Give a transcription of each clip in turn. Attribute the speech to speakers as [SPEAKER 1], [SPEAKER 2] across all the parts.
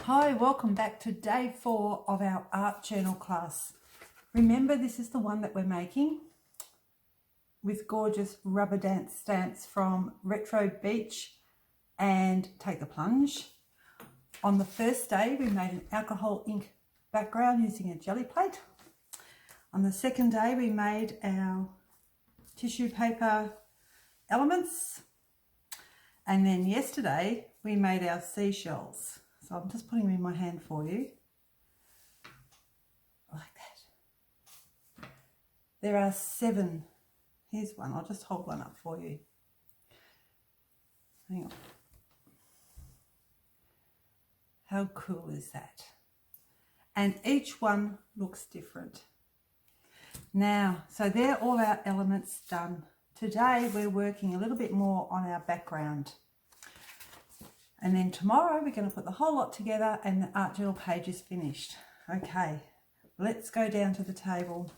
[SPEAKER 1] Hi, welcome back to day 4 of our art journal class. Remember, this is the one that we're making with gorgeous rubber dance stamps from Retro Beach and Take the Plunge. On the first day, we made an alcohol ink background using a jelly plate. On the second day, we made our tissue paper elements. And then yesterday, we made our seashells. So I'm just putting them in my hand for you, like that. There are 7. Here's one. I'll just hold one up for you. Hang on. How cool is that? And each one looks different. Now, so they're all our elements done. Today we're working a little bit more on our background. And then tomorrow we're going to put the whole lot together and the art journal page is finished. Okay, let's go down to the table.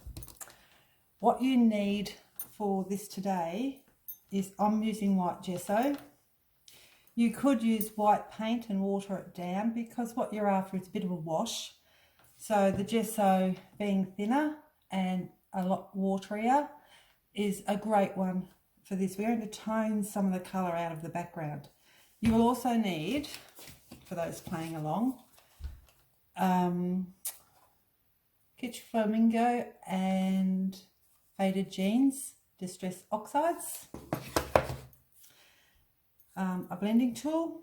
[SPEAKER 1] What you need for this today is, I'm using white gesso. You could use white paint and water it down because what you're after is a bit of a wash. So the gesso being thinner and a lot waterier is a great one for this. We're going to tone some of the colour out of the background. You will also need, for those playing along, Kitsch Flamingo and Faded Jeans Distress Oxides, a blending tool,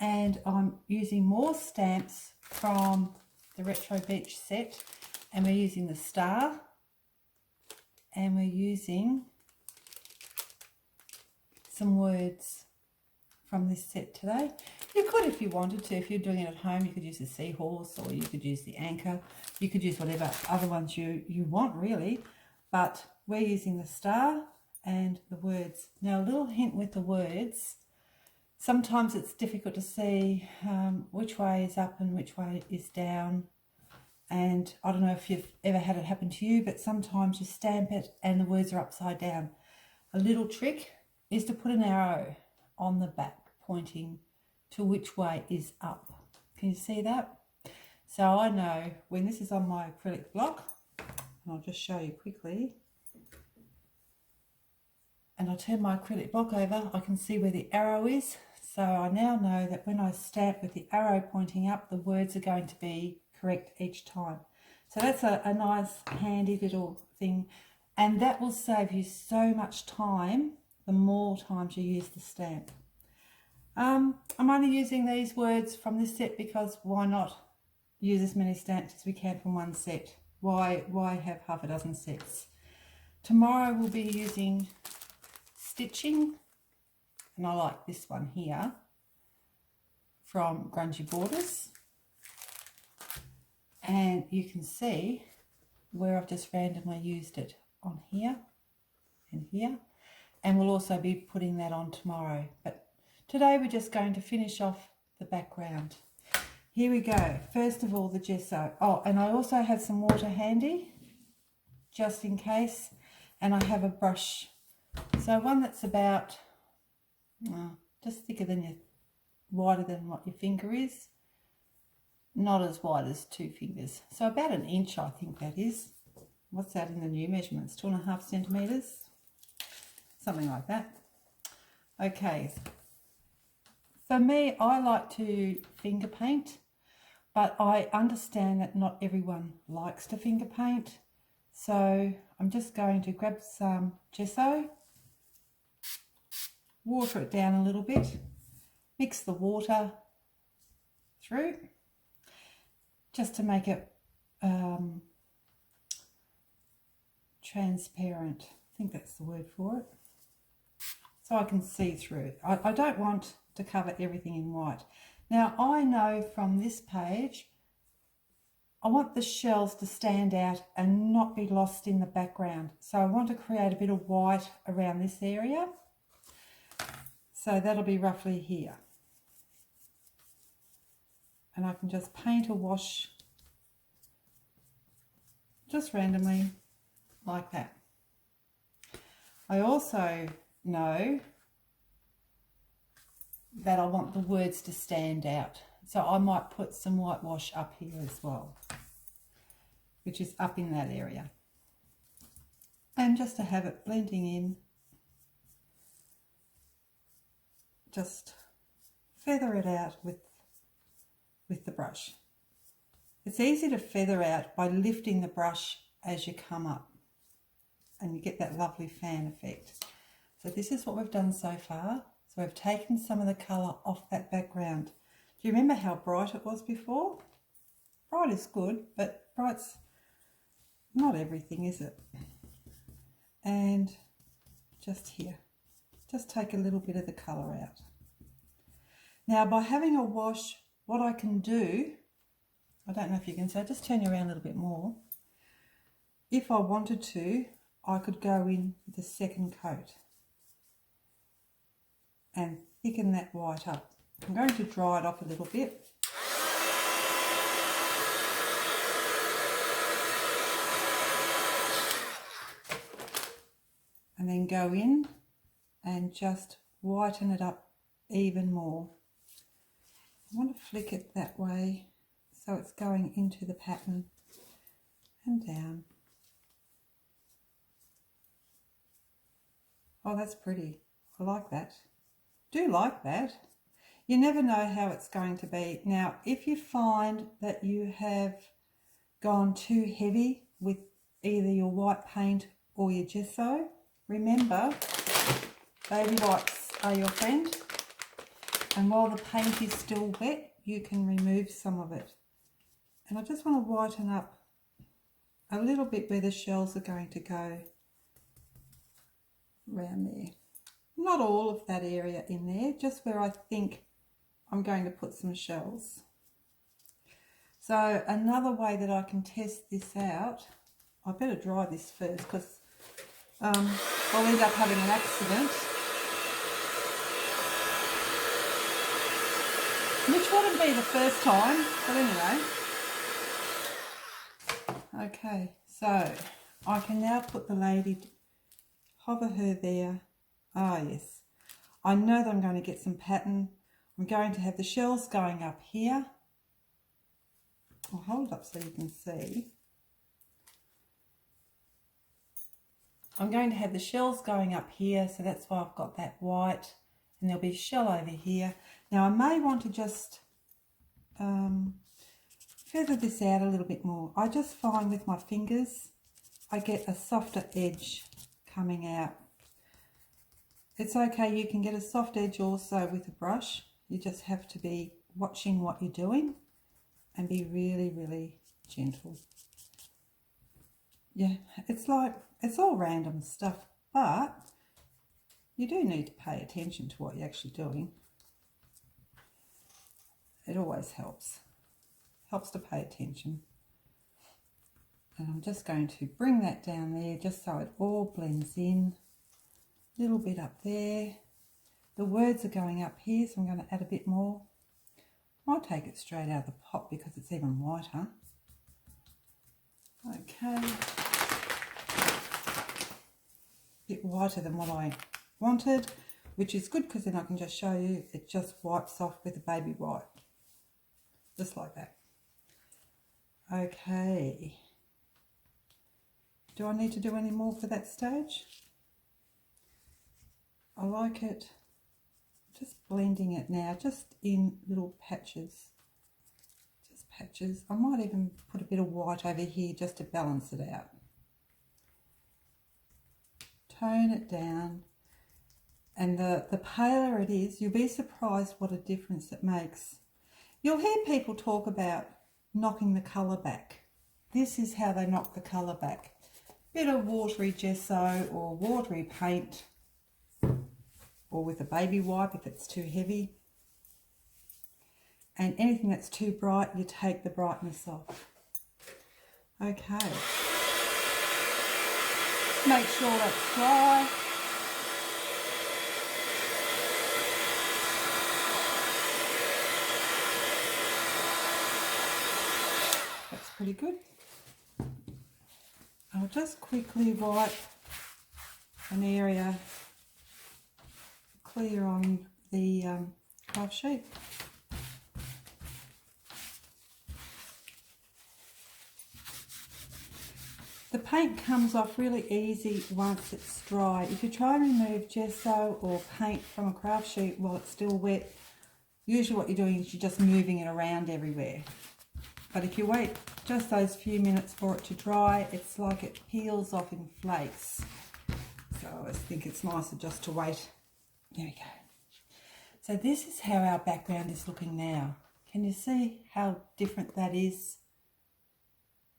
[SPEAKER 1] and I'm using more stamps from the Retro Beach set, and we're using the star, and we're using some words from this set today. You could, if you wanted to, if you're doing it at home, you could use the seahorse, or you could use the anchor. You could use whatever other ones you want, really. But we're using the star and the words. Now, a little hint with the words. Sometimes it's difficult to see which way is up and which way is down. And I don't know if you've ever had it happen to you, but sometimes you stamp it and the words are upside down. A little trick is to put an arrow on the back pointing to which way is up. Can you see that? So I know when this is on my acrylic block, and I'll just show you quickly, and I'll turn my acrylic block over, I can see where the arrow is. So I now know that when I stamp with the arrow pointing up, the words are going to be correct each time. So that's a nice handy little thing, and that will save you so much time the more times you use the stamp. I'm only using these words from this set because why not use as many stamps as we can from one set? Why have half a dozen sets? Tomorrow we'll be using stitching, and I like this one here from Grungy Borders. And you can see where I've just randomly used it on here and here. And we'll also be putting that on tomorrow. But today we're just going to finish off the background. Here we go. First of all, the gesso. Oh, and I also have some water handy, just in case. And I have a brush. So one that's about, just thicker than wider than what your finger is. Not as wide as 2 fingers. So about 1 inch, I think that is. What's that in the new measurements? 2.5 centimetres? Something like that. Okay. For me, I like to finger paint, but I understand that not everyone likes to finger paint. So I'm just going to grab some gesso, water it down a little bit, mix the water through, just to make it transparent. I think that's the word for it. So I can see through. I don't want to cover everything in white. Now I know from this page, I want the shells to stand out and not be lost in the background. So I want to create a bit of white around this area. So that'll be roughly here. And I can just paint or wash just randomly like that. I also know that I want the words to stand out. So I might put some whitewash up here as well, which is up in that area. And just to have it blending in, just feather it out with the brush. It's easy to feather out by lifting the brush as you come up, and you get that lovely fan effect. So this is what we've done so far. So we've taken some of the colour off that background. Do you remember how bright it was before? Bright is good, but bright's not everything, is it? And just here, just take a little bit of the colour out. Now by having a wash, what I can do, I don't know if you can see, just turn you around a little bit more. If I wanted to, I could go in with a second coat and thicken that white up. I'm going to dry it off a little bit. And then go in and just whiten it up even more. I want to flick it that way so it's going into the pattern and down. Oh, that's pretty. I like that. Do like that. You never know how it's going to be. Now, if you find that you have gone too heavy with either your white paint or your gesso, remember, baby wipes are your friend. And while the paint is still wet, you can remove some of it. And I just want to whiten up a little bit where the shells are going to go around there. Not all of that area in there, just where I think I'm going to put some shells. So another way that I can test this out, I better dry this first because I'll end up having an accident. Which wouldn't be the first time, but anyway. Okay, so I can now put the lady, hover her there. Ah, yes. I know that I'm going to get some pattern. I'm going to have the shells going up here. I'll hold it up so you can see. I'm going to have the shells going up here, so that's why I've got that white, and there'll be a shell over here. Now I may want to just feather this out a little bit more. I just find with my fingers I get a softer edge coming out. It's okay, you can get a soft edge also with a brush. You just have to be watching what you're doing and be really, really gentle. Yeah, it's like, it's all random stuff, but you do need to pay attention to what you're actually doing. It always helps. Helps to pay attention. And I'm just going to bring that down there just so it all blends in. A little bit up there. The words are going up here, so I'm going to add a bit more. I'll take it straight out of the pot because it's even whiter. Okay. A bit whiter than what I wanted, which is good because then I can just show you it just wipes off with a baby wipe. Just like that. Okay. Do I need to do any more for that stage? I like it. Just blending it now, just in little patches. Just patches. I might even put a bit of white over here just to balance it out. Tone it down. And the paler it is, you'll be surprised what a difference it makes. You'll hear people talk about knocking the colour back. This is how they knock the colour back. Bit of watery gesso or watery paint, or with a baby wipe if it's too heavy. And anything that's too bright, you take the brightness off. Okay. Make sure that's dry. That's pretty good. I'll just quickly wipe an area clear on the craft sheet. The paint comes off really easy once it's dry. If you try and remove gesso or paint from a craft sheet while it's still wet, usually what you're doing is you're just moving it around everywhere. But if you wait just those few minutes for it to dry, it's like it peels off in flakes. So I always think it's nicer just to wait. There we go. So this is how our background is looking now. Can you see how different that is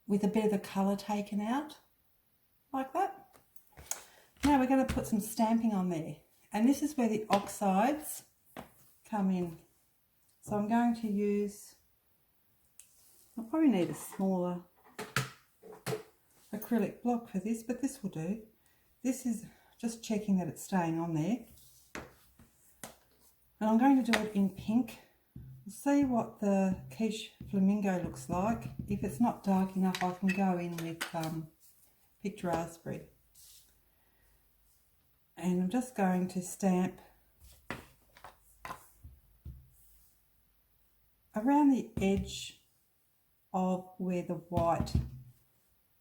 [SPEAKER 1] with a bit of the colour taken out? Like that. Now we're going to put some stamping on there. And this is where the oxides come in. So I'm going to use, I'll probably need a smaller acrylic block for this, but this will do. This is just checking that it's staying on there. And I'm going to do it in pink. See what the quiche flamingo looks like. If it's not dark enough, I can go in with picked raspberry. And I'm just going to stamp around the edge of where the white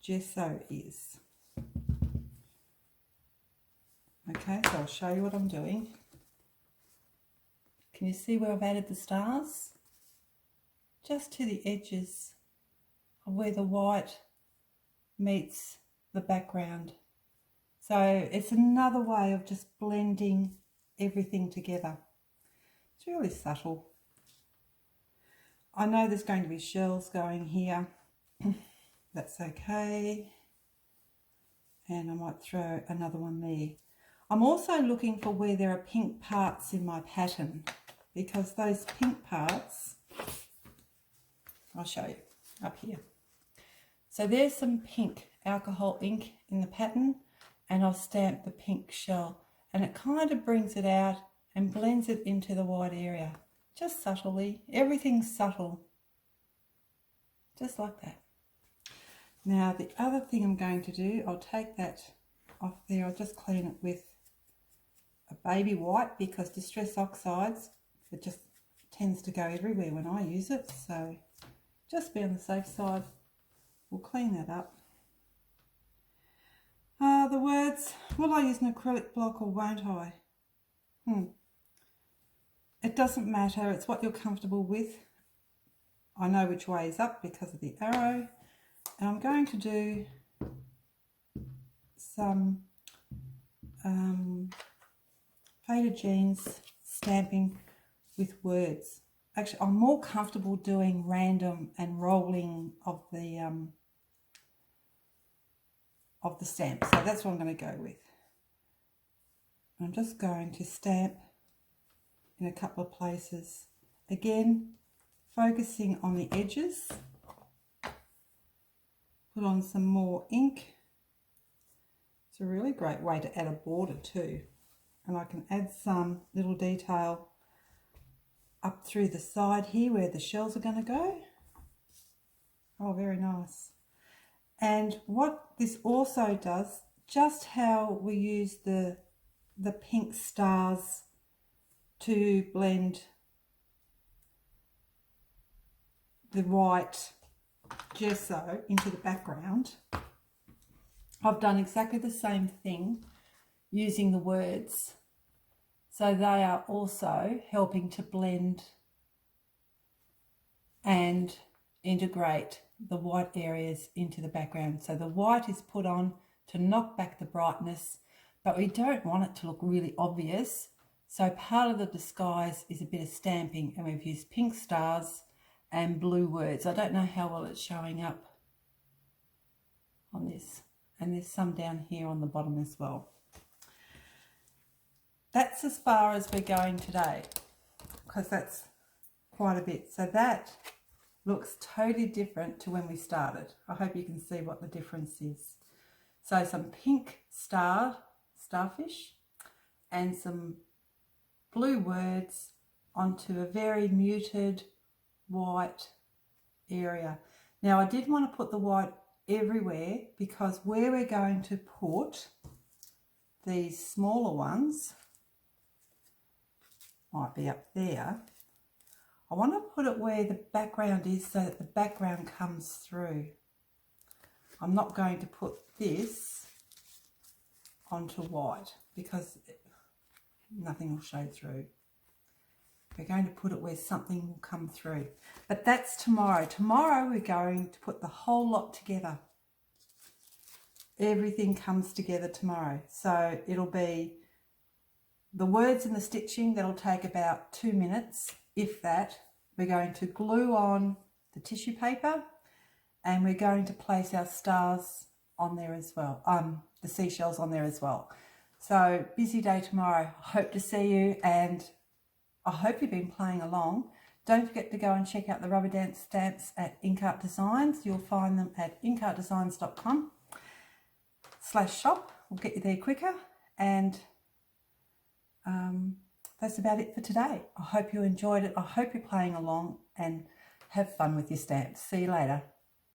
[SPEAKER 1] gesso is. Okay, so I'll show you what I'm doing. Can you see where I've added the stars? Just to the edges of where the white meets the background. So it's another way of just blending everything together. It's really subtle. I know there's going to be shells going here. That's okay. And I might throw another one there. I'm also looking for where there are pink parts in my pattern, because those pink parts, I'll show you up here. So there's some pink alcohol ink in the pattern, and I've stamped the pink shell, and it kind of brings it out and blends it into the white area, just subtly. Everything's subtle, just like that. Now the other thing I'm going to do, I'll take that off there, I'll just clean it with a baby white, because Distress Oxides, it just tends to go everywhere when I use it, so just be on the safe side. We'll clean that up. The words, will I use an acrylic block or won't I? It doesn't matter, it's what you're comfortable with. I know which way is up because of the arrow, and I'm going to do some faded jeans stamping with words. Actually, I'm more comfortable doing random and rolling of the stamp, so that's what I'm going to go with. I'm just going to stamp in a couple of places. Again, focusing on the edges. Put on some more ink. It's a really great way to add a border too. And I can add some little detail up through the side here where the shells are going to go. Oh, very nice. And what this also does, just how we use the pink stars to blend the white gesso into the background, I've done exactly the same thing using the words. So they are also helping to blend and integrate the white areas into the background. So the white is put on to knock back the brightness, but we don't want it to look really obvious. So part of the disguise is a bit of stamping, and we've used pink stars and blue words. I don't know how well it's showing up on this. And there's some down here on the bottom as well. That's as far as we're going today, because that's quite a bit. So that looks totally different to when we started. I hope you can see what the difference is. So some pink starfish and some blue words onto a very muted white area. Now I did want to put the white everywhere, because where we're going to put these smaller ones might be up there. I want to put it where the background is, so that the background comes through. I'm not going to put this onto white because nothing will show through. We're going to put it where something will come through. But that's tomorrow. Tomorrow we're going to put the whole lot together. Everything comes together tomorrow. So it'll be the words and the stitching. That'll take about 2 minutes, if that. We're going to glue on the tissue paper and we're going to place our stars on there as well. The seashells on there as well. So busy day tomorrow. Hope to see you, and I hope you've been playing along. Don't forget to go and check out the rubber dance stamps at Ink Art Designs. You'll find them at inkartdesigns.com/shop. We'll get you there quicker. And that's about it for today. I hope you enjoyed it. I hope you're playing along and have fun with your stamps. See you later.